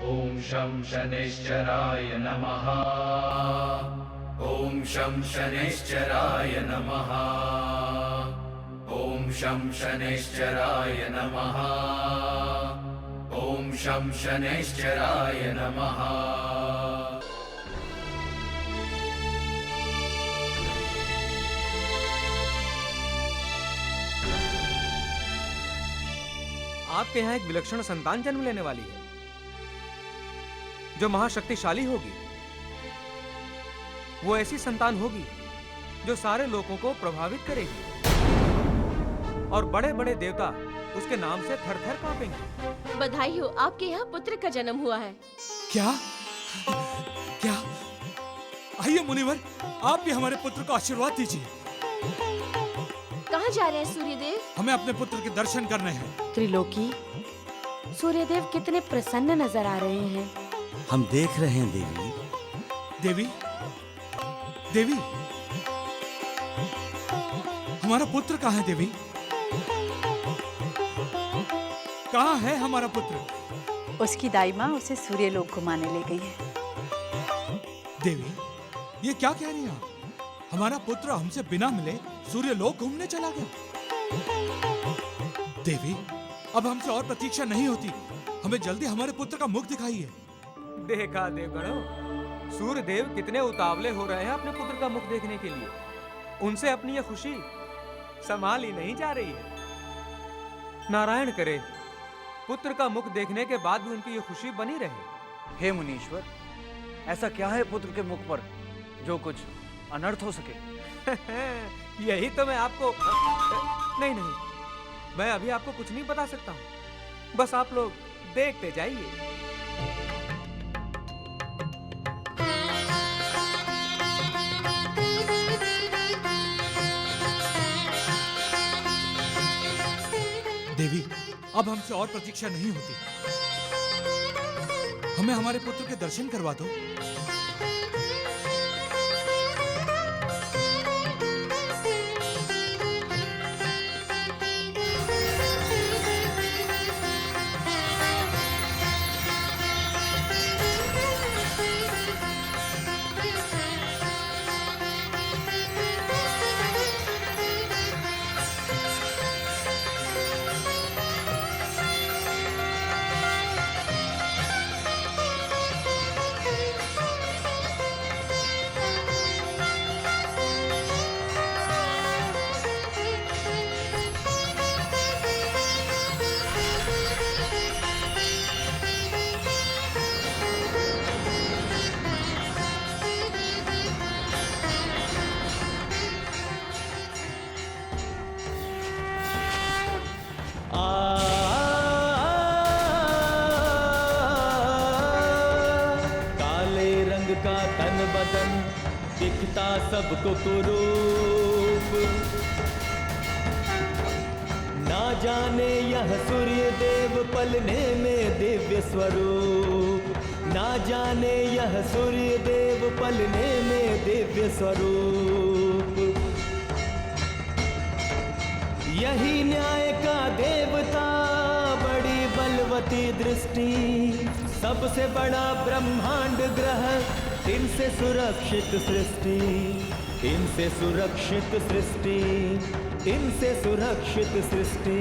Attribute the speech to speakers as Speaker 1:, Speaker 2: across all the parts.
Speaker 1: ॐ शं शनैश्चराय नमः। ॐ शं शनैश्चराय नमः। ॐ शं शनैश्चराय नमः। ॐ शं शनैश्चराय नमः।
Speaker 2: आपके यहाँ एक विलक्षण संतान जन्म लेने वाली है जो महाशक्तिशाली होगी। वो ऐसी संतान होगी जो सारे लोगों को प्रभावित करेगी और बड़े बड़े देवता उसके नाम से थर थर कांपेंगे।
Speaker 3: बधाई हो, आपके यहाँ पुत्र का जन्म हुआ है।
Speaker 4: क्या क्या? आइए मुनिवर, आप भी हमारे पुत्र को आशीर्वाद दीजिए।
Speaker 3: कहाँ जा रहे हैं सूर्यदेव?
Speaker 4: हमें अपने पुत्र के दर्शन करने हैं।
Speaker 5: त्रिलोकी, सूर्यदेव कितने प्रसन्न नजर आ रहे हैं।
Speaker 6: हम देख रहे हैं देवी।
Speaker 4: देवी, देवी, हमारा पुत्र कहाँ है? देवी, कहाँ है हमारा पुत्र?
Speaker 7: उसकी दाई माँ उसे सूर्यलोक घुमाने ले गई है।
Speaker 4: देवी, ये क्या कह रही हैं आप? हमारा पुत्र हमसे बिना मिले सूर्यलोक घूमने चला गया। देवी, अब हमसे और प्रतीक्षा नहीं होती। हमें जल्दी हमारे पुत्र का मुख दिखाइए।
Speaker 2: देखा देवगणों, सूर्यदेव कितने उतावले हो रहे हैं अपने पुत्र का मुख देखने के लिए। उनसे अपनी यह खुशी संभाल ही नहीं जा रही है। नारायण करे पुत्र का मुख देखने के बाद भी उनकी यह खुशी बनी रहे।
Speaker 8: हे मुनीश्वर, ऐसा क्या है पुत्र के मुख पर जो कुछ अनर्थ हो सके?
Speaker 2: यही तो मैं आपको नहीं, मैं अभी आपको कुछ नहीं बता सकता हूँ। बस आप लोग देखते जाइए।
Speaker 4: देवी, अब हमसे और प्रतीक्षा नहीं होती। हमें हमारे पुत्र के दर्शन करवा दो।
Speaker 9: काले रंग का तन बदन दिखता सबको कुरूप। ना जाने यह सूर्य देव पलने में दिव्य स्वरूप। ना जाने यह सूर्य देव पलने में दिव्य स्वरूप। यही न्याय का देवता, बड़ी बलवती दृष्टि, सबसे बड़ा ब्रह्मांड ग्रह, इनसे सुरक्षित सृष्टि, इनसे सुरक्षित सृष्टि, इनसे सुरक्षित सृष्टि।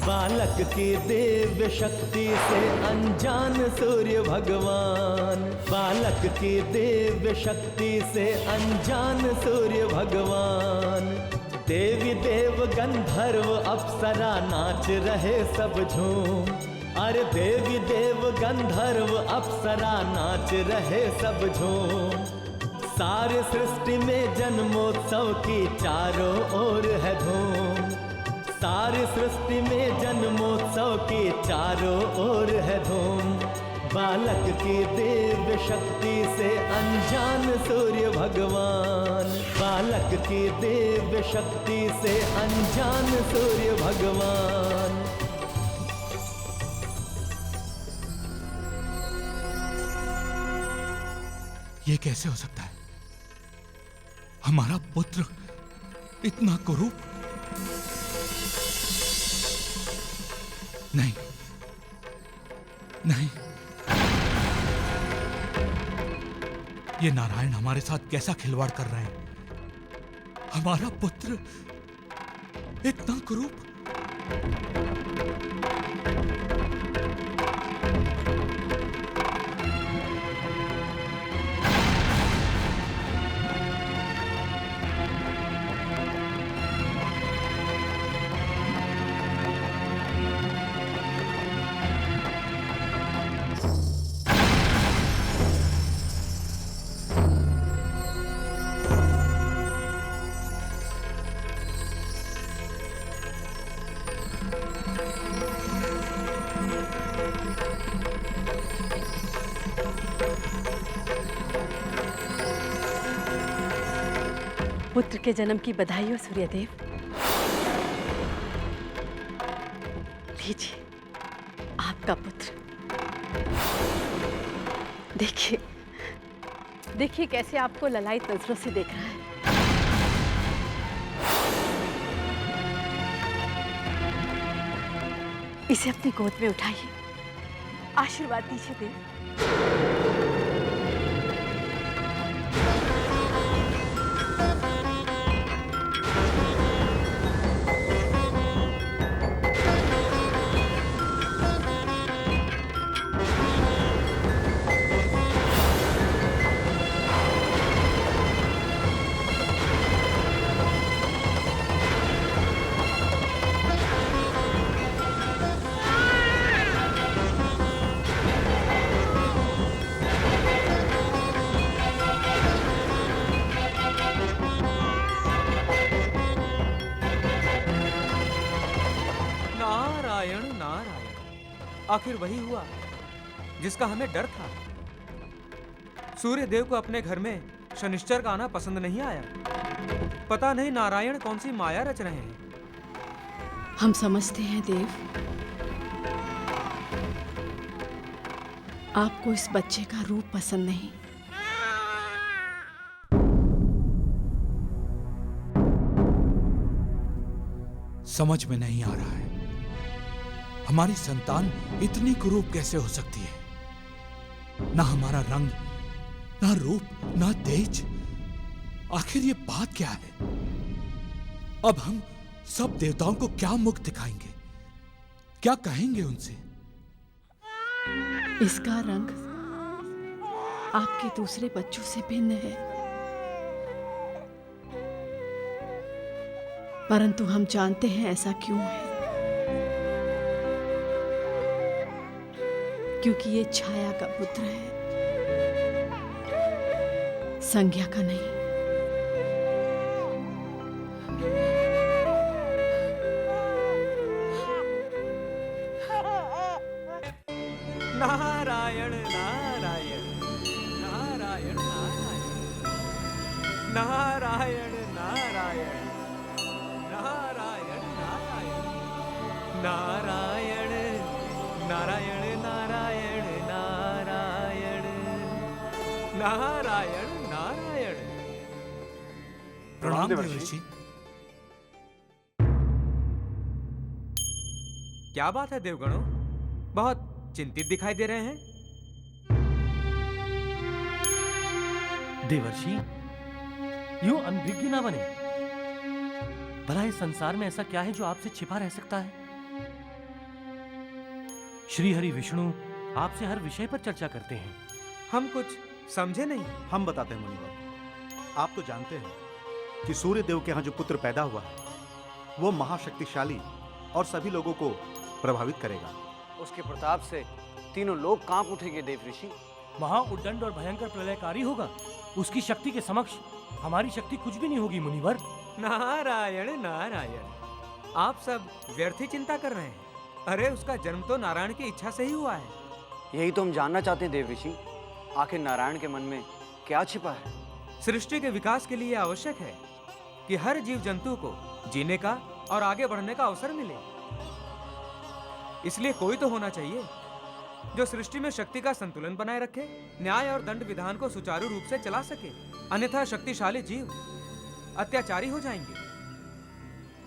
Speaker 9: बालक की दिव्य शक्ति से अनजान सूर्य भगवान, बालक की दिव्य शक्ति से अनजान सूर्य भगवान। देवी देव गंधर्व अप्सरा नाच रहे सब झूम। अरे देवी देव गंधर्व अप्सरा नाच रहे सब झूम। सारे सृष्टि में जन्मोत्सव की चारों ओर है धूम। सारी सृष्टि में जन्मोत्सव की चारों ओर है धूम। बालक की दिव्य शक्ति से अनजान सूर्य भगवान, बालक की दिव्य शक्ति से अनजान सूर्य भगवान।
Speaker 4: ये कैसे हो सकता है? हमारा पुत्र इतना कुरूप? नहीं, नहीं। ये नारायण हमारे साथ कैसा खिलवाड़ कर रहे हैं? हमारा पुत्र इतना कुरूप?
Speaker 7: पुत्र के जन्म की बधाई हो सूर्यदेव। लीजिए आपका पुत्र। देखिए देखिए कैसे आपको ललायत नजरों से देख रहा है। इसे अपनी गोद में उठाइए, आशीर्वाद दीजिए देव।
Speaker 2: आखिर वही हुआ जिसका हमें डर था। सूर्य देव को अपने घर में शनिश्चर का आना पसंद नहीं आया। पता नहीं नारायण कौन सी माया रच रहे हैं।
Speaker 5: हम समझते हैं देव, आपको इस बच्चे का रूप पसंद नहीं।
Speaker 4: समझ में नहीं आ रहा है, हमारी संतान इतनी कुरूप कैसे हो सकती है? ना हमारा रंग, ना रूप, ना तेज। आखिर ये बात क्या है? अब हम सब देवताओं को क्या मुख दिखाएंगे? क्या कहेंगे उनसे?
Speaker 5: इसका रंग आपके दूसरे बच्चों से भिन्न है, परंतु हम जानते हैं ऐसा क्यों है। क्योंकि ये छाया का पुत्र है, संज्ञा का नहीं।
Speaker 2: नारायण नारायण नारायण नारायण नारायण नारायण नारायण नारायण नारायण नारायण नारायण नारायण नारायण नारायण।
Speaker 4: प्रणाम देवर्षि।
Speaker 2: क्या बात है देवगणों, बहुत चिंतित दिखाई दे रहे हैं।
Speaker 9: देवर्षि, यूं अनभिज्ञ ना बने। भला इस संसार में ऐसा क्या है जो आपसे छिपा रह सकता है? श्री हरि विष्णु आपसे हर विषय पर चर्चा करते हैं।
Speaker 2: हम कुछ समझे नहीं।
Speaker 10: हम बताते हैं मुनिवर। आप तो जानते हैं कि सूर्य देव के यहाँ जो पुत्र पैदा हुआ है वो महाशक्तिशाली और सभी लोगों को प्रभावित करेगा।
Speaker 8: उसके प्रताप से तीनों लोग कांप उठेंगे देव ऋषि।
Speaker 9: महाउद्दंड और भयंकर प्रलयकारी होगा। उसकी शक्ति के समक्ष हमारी शक्ति कुछ भी नहीं होगी मुनिवर।
Speaker 2: नारायण नारायण, आप सब व्यर्थ ही चिंता कर रहे हैं। अरे उसका जन्म तो नारायण की इच्छा से ही हुआ है।
Speaker 8: यही तो हम जानना चाहते हैं देव ऋषि, आखिर नारायण के मन में क्या छिपा है?
Speaker 2: सृष्टि के विकास के लिए आवश्यक है कि हर जीव जंतु को जीने का और आगे बढ़ने का अवसर मिले। इसलिए कोई तो होना चाहिए जो सृष्टि में शक्ति का संतुलन बनाए रखे, न्याय और दंड विधान को सुचारू रूप से चला सके। अन्यथा शक्तिशाली जीव अत्याचारी हो जाएंगे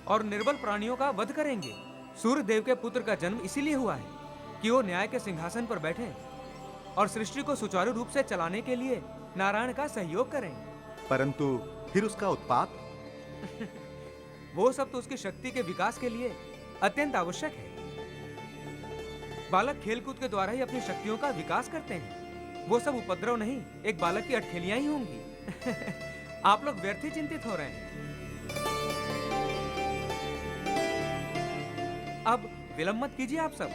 Speaker 2: और निर्बल प्राणियों का वध करेंगे। सूर्य देव के पुत्र का जन्म इसीलिए हुआ है कि वो न्याय के सिंहासन पर बैठे और सृष्टि को सुचारू रूप से चलाने के लिए नारायण का सहयोग करें।
Speaker 10: परंतु फिर उसका उत्पात?
Speaker 2: वो सब तो उसकी शक्ति के विकास के लिए अत्यंत आवश्यक है। बालक खेलकूद के द्वारा ही अपनी शक्तियों का विकास करते हैं। वो सब उपद्रव नहीं, एक बालक की अटखेलियां ही होंगी। आप लोग व्यर्थ ही चिंतित हो रहे हैं। अब विलंब मत कीजिए आप सब।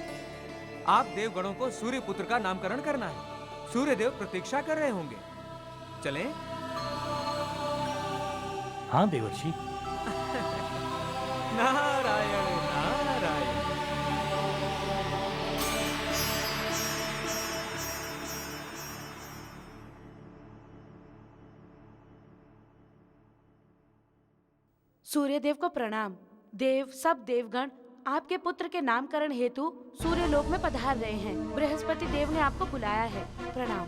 Speaker 2: आप देवगणों को सूर्य पुत्र का नामकरण करना है। सूर्य देव प्रतीक्षा कर रहे होंगे। चलें?
Speaker 9: हाँ देवर्षि।
Speaker 2: नारायण नारायण।
Speaker 5: सूर्यदेव को प्रणाम। देव, सब देवगण आपके पुत्र के नामकरण हेतु सूर्य लोक में पधार रहे हैं। बृहस्पति देव ने आपको बुलाया है। प्रणाम।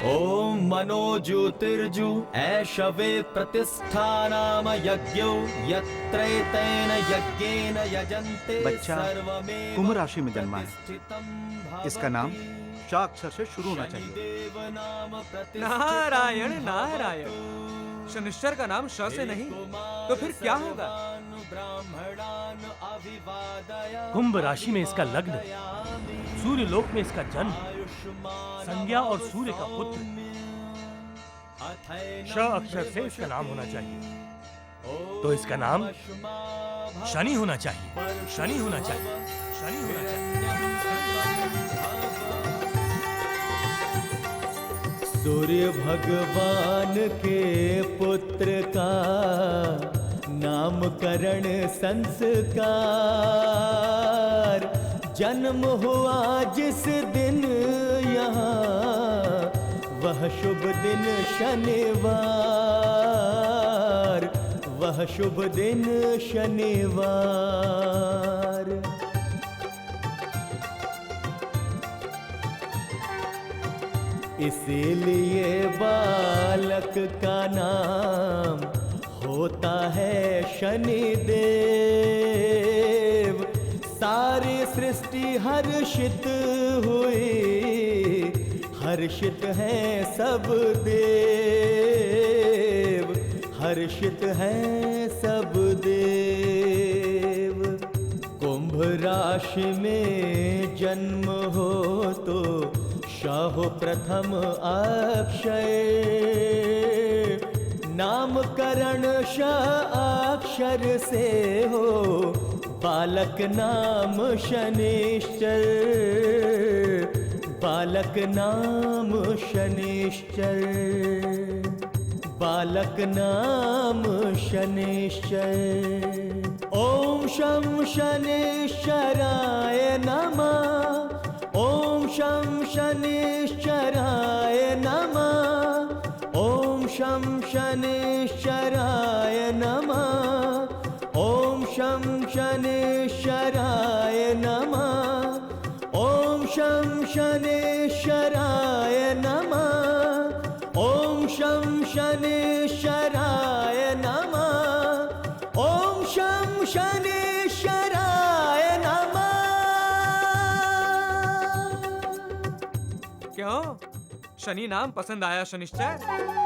Speaker 11: ओम मनो ज्योतिर्जु ऐशवे प्रतिष्ठानाम यज्ञो यत्रैतेन यज्ञेन यजन्ते
Speaker 10: बच्चा
Speaker 11: सर्वमेव
Speaker 10: कुंभ राशि में जन्मा है।
Speaker 11: प्रतिष्ठितं
Speaker 10: इसका नाम श अक्षर से शुरू होना चाहिए।
Speaker 2: नारायण नारायण। शनिश्चर का नाम श से नहीं तो फिर क्या होगा?
Speaker 9: कुंभ राशि में इसका लग्न, सूर्य लोक में इसका जन्म, संज्ञा और सूर्य का पुत्र, श अक्षर से इसका नाम होना चाहिए। तो इसका नाम शनि होना चाहिए। शनि होना चाहिए। शनि होना चाहिए।
Speaker 11: सूर्य भगवान के पुत्र का नामकरण संस्कार जन्म हुआ जिस दिन यहाँ वह शुभ दिन शनिवार, वह शुभ दिन शनिवार। इसीलिए बालक का नाम होता है शनिदेव। सारी सृष्टि हर्षित हुई, हर्षित है सब देव, हर्षित है सब देव। कुंभ राशि में जन्म हो तो शाहो प्रथम अक्षय, नामकरण श अक्षर से हो बालक नाम शनिश्चर, बालक नाम शनिश्चर, बालक नाम शनिश्चर। ओम शं शनिश्चराय नमः, ओम शं शनिश्चराय नमः, ओम शं शनिश्चराय नमः, ओम शं शनिश्चराय नमः, ओम शं शनिश्चराय नमः, ओम शं शनिश्चराय नमः, ओम शं शनिश्चराय नमः।
Speaker 2: क्यों? शनि नाम पसंद आया शनिश्चर?